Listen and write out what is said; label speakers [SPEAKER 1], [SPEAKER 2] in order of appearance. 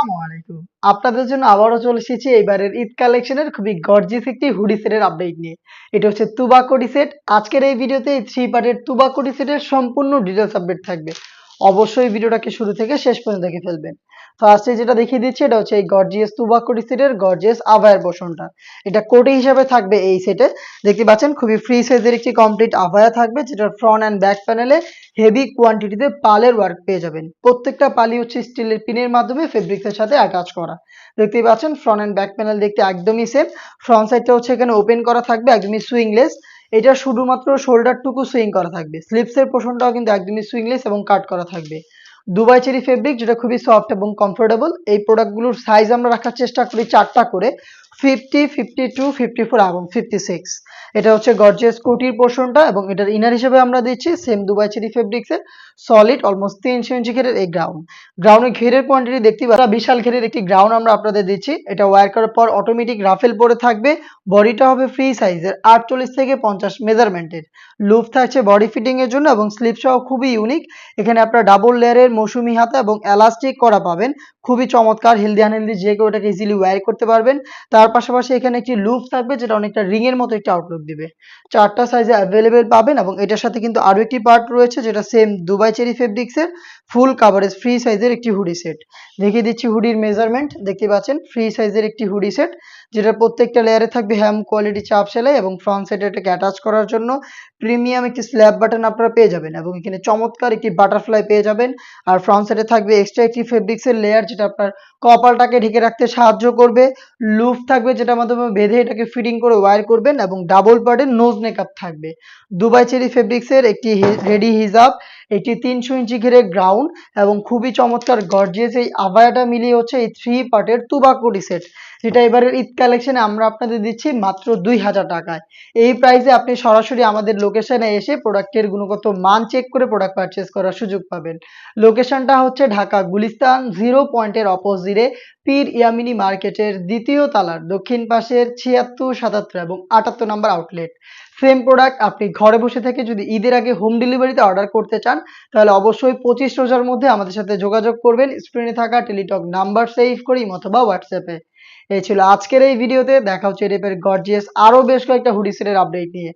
[SPEAKER 1] আসসালামু আলাইকুম। আপনাদের জন্য আবারও চলে এসেছি এইবারের ঈদ কালেকশনের খুবই গর্জিয়াস একটি হুডি সেটের আপডেট নিয়ে। এটা হচ্ছে তুবা কোটি সেট। আজকের এই ভিডিওতে এই 3 পার্টের তুবা কোটি সেটের সম্পূর্ণ ডিটেইলস আপডেট থাকবে। অবশ্যই ভিডিওটাকে শুরু থেকে শেষ পর্যন্ত দেখে ফেলবেন। ফার্স্টে যেটা দেখিয়ে দিচ্ছি এটা হচ্ছে এই গর্জিয়াস তুবা কোটি সেটের গর্জিয়াস আভায়ার পোরশনটা। এটা কোটি হিসাবে থাকবে এই সেটে। দেখতে পাচ্ছেন খুবই ফ্রি সাইজের একটি কমপ্লিট আভায়া থাকবে যেটার ফ্রন্ট অ্যান্ড ব্যাক প্যানেলে হেভি কোয়ান্টিটিতে পালের ওয়ার্ক পেয়ে যাবেন। প্রত্যেকটা পালই হচ্ছে স্টিলের পিনের মাধ্যমে ফেব্রিক্সের সাথে অ্যাটাচ করা। দেখতেই পাচ্ছেন ফ্রন্ট এন্ড ব্যাক প্যানেল দেখতে একদমই সেম। ফ্রন্ট সাইডটা হচ্ছে এখানে ওপেন করা থাকবে, একদমই সুইংলেস। এটা শুধুমাত্র শোল্ডারটুকু সুইং করা থাকবে। স্লিপসের পোর্শনটাও কিন্তু একদমই সুইংলেস এবং কাট করা থাকবে। দুবাই চেরি ফেব্রিক যেটা খুবই সফট এবং কমফোর্টেবল। এই প্রোডাক্টগুলোর সাইজ আমরা রাখার চেষ্টা করি 4টা করে, 50, 52, 54 এবং 56। এটা হচ্ছে গর্জিয়াস কোটির পোর্শনটা এবং এটার ইনার হিসেবে আমরা দিচ্ছি সেম দুবাই চেরি ফেব্রিক্সের সলিড অলমোস্ট 300 ইঞ্চি ঘেরের এই গ্রাউন্ডের ঘেরের কোয়ান্টিটি দেখতে পারা বিশাল ঘেরের একটি গ্রাউন্ড আমরা আপনাদের দিচ্ছি। এটা ওয়্যার করার পর অটোমেটিক রাফেল পরে থাকবে। বডিটা হবে ফ্রি সাইজের 48 থেকে 50 মেজারমেন্টের। লুপ থাকছে বডি ফিটিং এর জন্য এবং স্লিপ সহ খুবই ইউনিক। এখানে আপনারা ডাবল লেয়ারের মৌসুমি হাতা এবং এলাস্টিক করা পাবেন। খুবই চমৎকার, হেলদি আনহেলদি যে কেউ এটাকে ইজিলি ওয়্যার করতে পারবেন। তার পাশাপাশি এখানে একটি লুপ থাকবে যেটা অনেকটা রিং এর মতো একটা আউটলুক দিবে। 4টা সাইজে অ্যাভেলেবেল পাবেন এবং এটার সাথে কিন্তু আরো একটি পার্ট রয়েছে যেটা সেম দুবাই চেরি ফেব্রিক্সের ফুল কাভারেজ ফ্রি সাইজের একটি হুডি সেট। দেখিয়ে দিচ্ছি হুডির মেজারমেন্ট। দেখতে পাচ্ছেন ফ্রি সাইজের একটি হুডি সেট যেটা প্রত্যেকটা লেয়ারে থাকবে হ্যাম কোয়ালিটি চাপ সেলাই এবং ফ্রন্ট সাইডে এটাকে অ্যাটাচ করার জন্য প্রিমিয়াম একটি স্ল্যাব বাটন আপনারা পেয়ে যাবেন এবং এখানে চমৎকার একটি বাটারফ্লাই পেয়ে যাবেন। আর ফ্রন্ট সাইডে থাকবে এক্সট্রা একটি ফেব্রিক্সের লেয়ার যেটা আপনার কপালটাকে ঢেকে রাখতে সাহায্য করবে। লুপ থাকবে যেটার মাধ্যমে বেঁধে এটাকে ফিটিং করে ওয়্যার করবেন এবং ডাবল পার্টের নোজ মেকআপ থাকবে। দুবাই চেরি ফেব্রিক্সের একটি রেডি হিজাব, একটি 300 ইঞ্চি ঘেরের গ্রাউন্ড এবং খুবই চমৎকার গর্জিয়াস এই আভায়াটা মিলিয়ে হচ্ছে এই 3 পার্টের তুবা কোটি সেট, যেটা এবারের ঈদ কালেকশনে আমরা আপনাদের দিচ্ছি মাত্র 2000 টাকায়। এই প্রাইসে আপনি সরাসরি আমাদের লোকেশনে এসে প্রোডাক্টের গুণগত মান চেক করে প্রোডাক্ট পারচেজ করার সুযোগ পাবেন। লোকেশনটা হচ্ছে ঢাকা গুলিস্তান 0 পয়েন্টের অপোজিটে পীর ইয়ামিনী মার্কেটের দ্বিতীয় তালার দক্ষিণ পাশের 76, 77 এবং 78 নম্বর আউটলেট। সেম প্রোডাক্ট আপনি ঘরে বসে থেকে যদি ঈদের আগে হোম ডেলিভারিতে অর্ডার করতে চান তাহলে অবশ্যই 25 রোজার মধ্যে আমাদের সাথে যোগাযোগ করবেন স্ক্রিনে থাকা টেলিটক নাম্বার সেভ করে অথবা হোয়াটসঅ্যাপে। এই ছিল আজকের এই ভিডিওতে। দেখা হচ্ছে এই টাইপের গর্জিয়াস আরো বেশ কয়েকটা হুডি সেটের আপডেট নিয়ে।